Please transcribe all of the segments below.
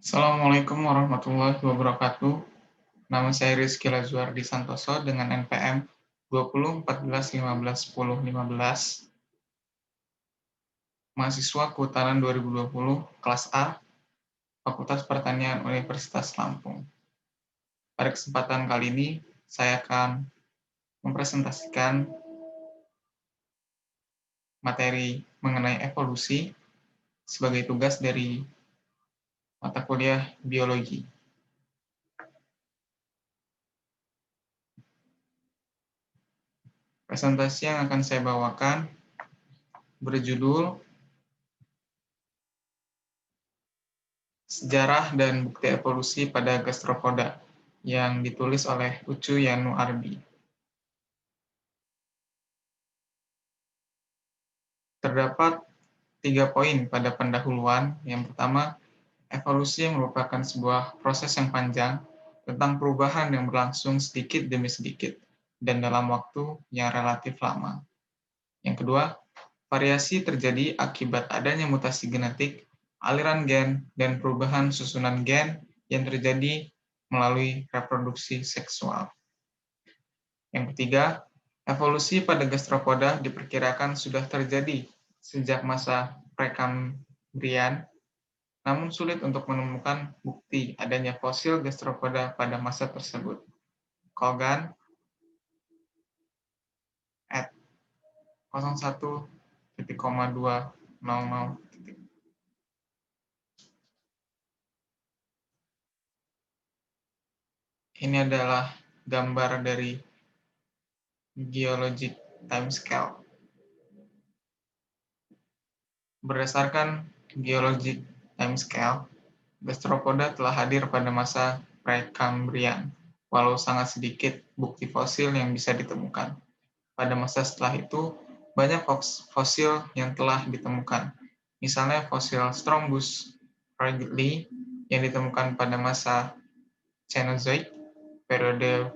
Assalamualaikum warahmatullahi wabarakatuh. Nama saya Rizky Lazuardi Santoso dengan NPM 2014151015, mahasiswa Kehutanan 2020, kelas A, Fakultas Pertanian Universitas Lampung. Pada kesempatan kali ini, saya akan mempresentasikan materi mengenai evolusi sebagai tugas dari mata kuliah biologi. Presentasi yang akan saya bawakan berjudul Sejarah dan Bukti Evolusi pada Gastropoda yang ditulis oleh Ucu Yanu Arbi. Terdapat 3 poin pada pendahuluan. Yang pertama, evolusi merupakan sebuah proses yang panjang tentang perubahan yang berlangsung sedikit demi sedikit dan dalam waktu yang relatif lama. Yang kedua, variasi terjadi akibat adanya mutasi genetik, aliran gen, dan perubahan susunan gen yang terjadi melalui reproduksi seksual. Yang ketiga, evolusi pada gastropoda diperkirakan sudah terjadi sejak masa Prekambrian, namun sulit untuk menemukan bukti adanya fosil gastropoda pada masa tersebut. Kogan at 01.200. Ini adalah gambar dari geologic timescale. Berdasarkan geologic timescale, gastropoda telah hadir pada masa Prekambrian, walau sangat sedikit bukti fosil yang bisa ditemukan. Pada masa setelah itu, banyak fosil yang telah ditemukan. Misalnya fosil Strombus fragile yang ditemukan pada masa Cenozoik, periode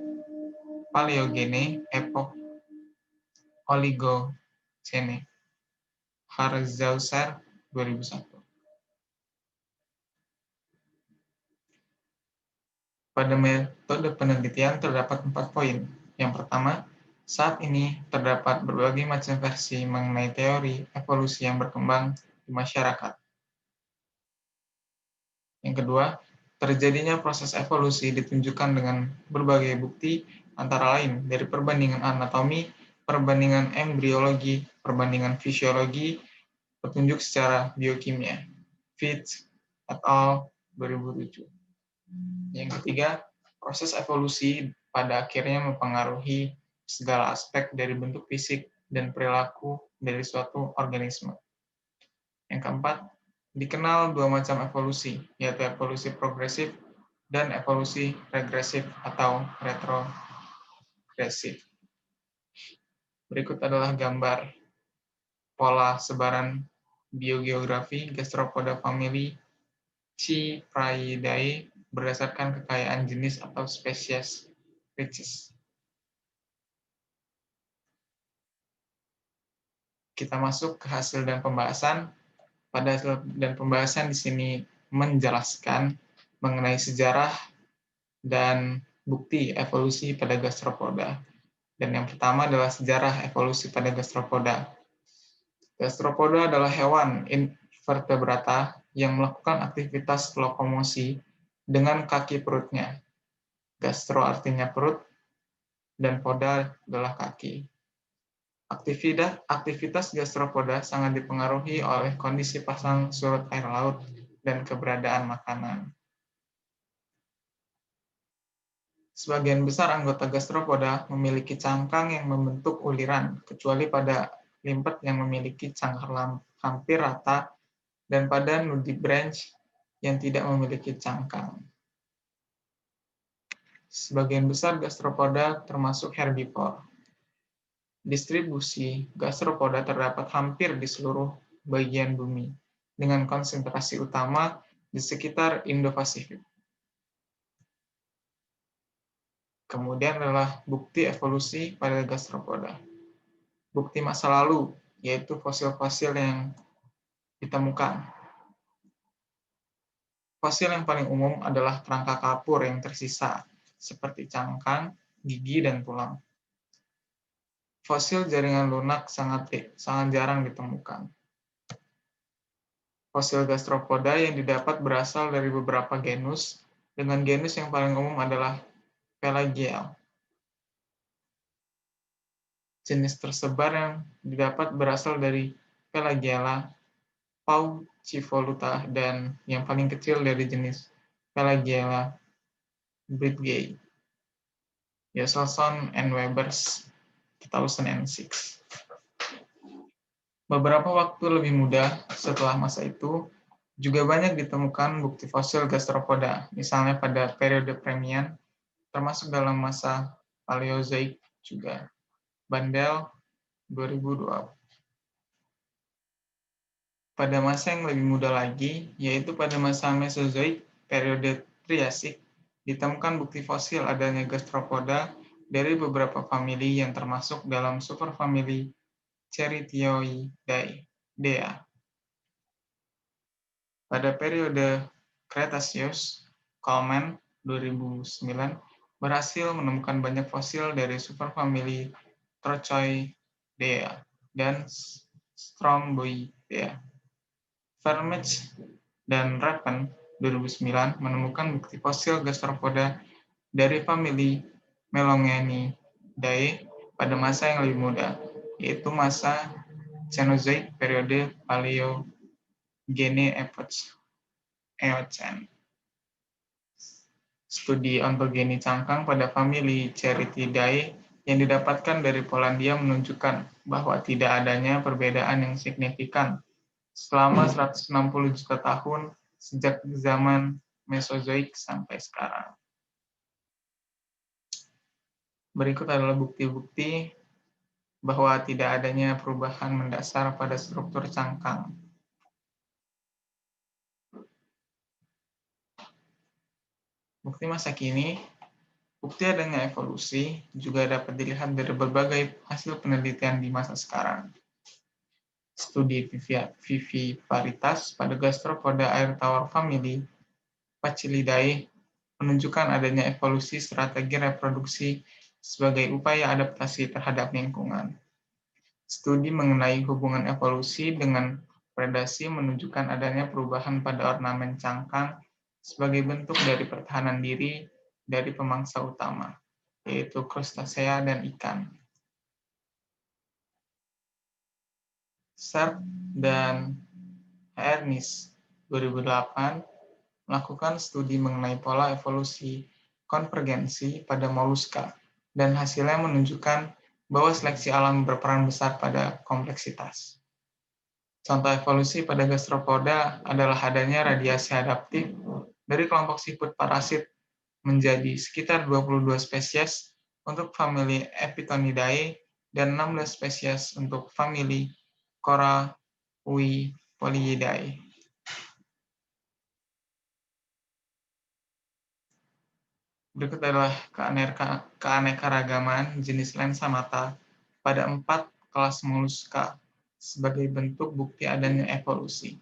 Paleogene, epok Oligocene. Harzauser 2001. Pada metode penelitian terdapat 4 poin. Yang pertama, saat ini terdapat berbagai macam versi mengenai teori evolusi yang berkembang di masyarakat. Yang kedua, terjadinya proses evolusi ditunjukkan dengan berbagai bukti, antara lain dari perbandingan anatomi, perbandingan embriologi, perbandingan fisiologi, petunjuk secara biokimia. Fitz et al. 2007. Yang ketiga, proses evolusi pada akhirnya mempengaruhi segala aspek dari bentuk fisik dan perilaku dari suatu organisme. Yang keempat, dikenal 2 macam evolusi, yaitu evolusi progresif dan evolusi regresif atau retrogresif. Berikut adalah gambar pola sebaran biogeografi gastropoda famili Cyprinnidae berdasarkan kekayaan jenis atau spesies Riccis. Kita masuk ke hasil dan pembahasan. Pada hasil dan pembahasan di sini menjelaskan mengenai sejarah dan bukti evolusi pada gastropoda. Dan yang pertama adalah sejarah evolusi pada gastropoda. Gastropoda adalah hewan invertebrata yang melakukan aktivitas lokomosi dengan kaki perutnya. Gastro artinya perut, dan poda adalah kaki. Aktivitas gastropoda sangat dipengaruhi oleh kondisi pasang surut air laut dan keberadaan makanan. Sebagian besar anggota gastropoda memiliki cangkang yang membentuk uliran, kecuali pada limpet yang memiliki cangkang hampir rata dan pada nudibranch yang tidak memiliki cangkang. Sebagian besar gastropoda termasuk herbivore. Distribusi gastropoda terdapat hampir di seluruh bagian bumi, dengan konsentrasi utama di sekitar Indo-Pasifik. Kemudian adalah bukti evolusi pada gastropoda. Bukti masa lalu, yaitu fosil-fosil yang ditemukan. Fosil yang paling umum adalah kerangka kapur yang tersisa, seperti cangkang, gigi, dan tulang. Fosil jaringan lunak sangat jarang ditemukan. Fosil gastropoda yang didapat berasal dari beberapa genus, dengan genus yang paling umum adalah Pelagial. Jenis tersebar yang didapat berasal dari Pelagiala, Paucivoluta, dan yang paling kecil dari jenis Pelagiala, Bridgei. Josselson and Webers, 2006. Beberapa waktu lebih muda setelah masa itu, juga banyak ditemukan bukti fosil gastropoda, misalnya pada periode Permian, termasuk dalam masa Paleozoik juga. Bandel, 2002. Pada masa yang lebih muda lagi, yaitu pada masa Mesozoik, periode Triasik, ditemukan bukti fosil adanya gastropoda dari beberapa famili yang termasuk dalam superfamili Cerithioidae. Pada periode Cretaceous, Coleman 2009 berhasil menemukan banyak fosil dari superfamili Trochoidea dan Stromboidea. Vermeersch dan Rappen 2009 menemukan bukti fosil gastropoda dari famili Melongenidae pada masa yang lebih muda, yaitu masa Cenozoik periode Paleogene Eocene. Studi ontogeni cangkang pada famili Ceratidae yang didapatkan dari Polandia menunjukkan bahwa tidak adanya perbedaan yang signifikan selama 160 juta tahun sejak zaman Mesozoik sampai sekarang. Berikut adalah bukti-bukti bahwa tidak adanya perubahan mendasar pada struktur cangkang. Bukti masa kini, bukti adanya evolusi juga dapat dilihat dari berbagai hasil penelitian di masa sekarang. Studi viviparitas pada gastropoda air tawar famili Pachylidae menunjukkan adanya evolusi strategi reproduksi sebagai upaya adaptasi terhadap lingkungan. Studi mengenai hubungan evolusi dengan predasi menunjukkan adanya perubahan pada ornamen cangkang sebagai bentuk dari pertahanan diri dari pemangsa utama, yaitu krustasea dan ikan. Sharp dan Ernst 2008 melakukan studi mengenai pola evolusi konvergensi pada moluska, dan hasilnya menunjukkan bahwa seleksi alam berperan besar pada kompleksitas. Contoh evolusi pada gastropoda adalah adanya radiasi adaptif dari kelompok siput parasit menjadi sekitar 22 spesies untuk famili Epitonidae dan 16 spesies untuk famili Coraoipoliidae. Berikut adalah keanekaragaman jenis lensa mata pada 4 kelas moluska sebagai bentuk bukti adanya evolusi.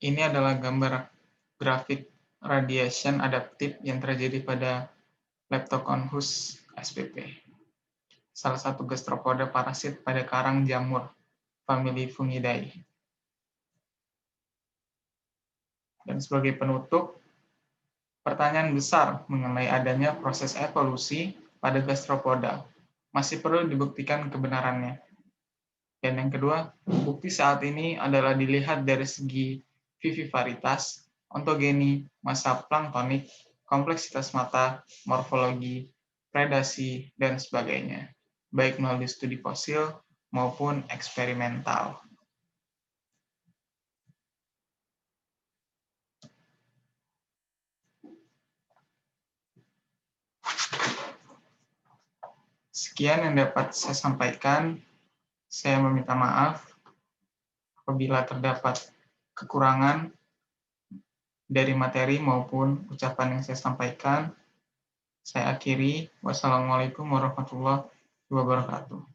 Ini adalah gambar grafik radiation adaptif yang terjadi pada Leptoconchus spp, salah satu gastropoda parasit pada karang jamur, famili Fungidae. Dan sebagai penutup, pertanyaan besar mengenai adanya proses evolusi pada gastropoda masih perlu dibuktikan kebenarannya. Dan yang kedua, bukti saat ini adalah dilihat dari segi viviparitas, ontogeni, massa planktonik, kompleksitas mata, morfologi, predasi, dan sebagainya, baik melalui studi fosil maupun eksperimental. Sekian yang dapat saya sampaikan. Saya meminta maaf apabila terdapat kekurangan dari materi maupun ucapan yang saya sampaikan. Saya akhiri. Wassalamualaikum warahmatullahi wabarakatuh.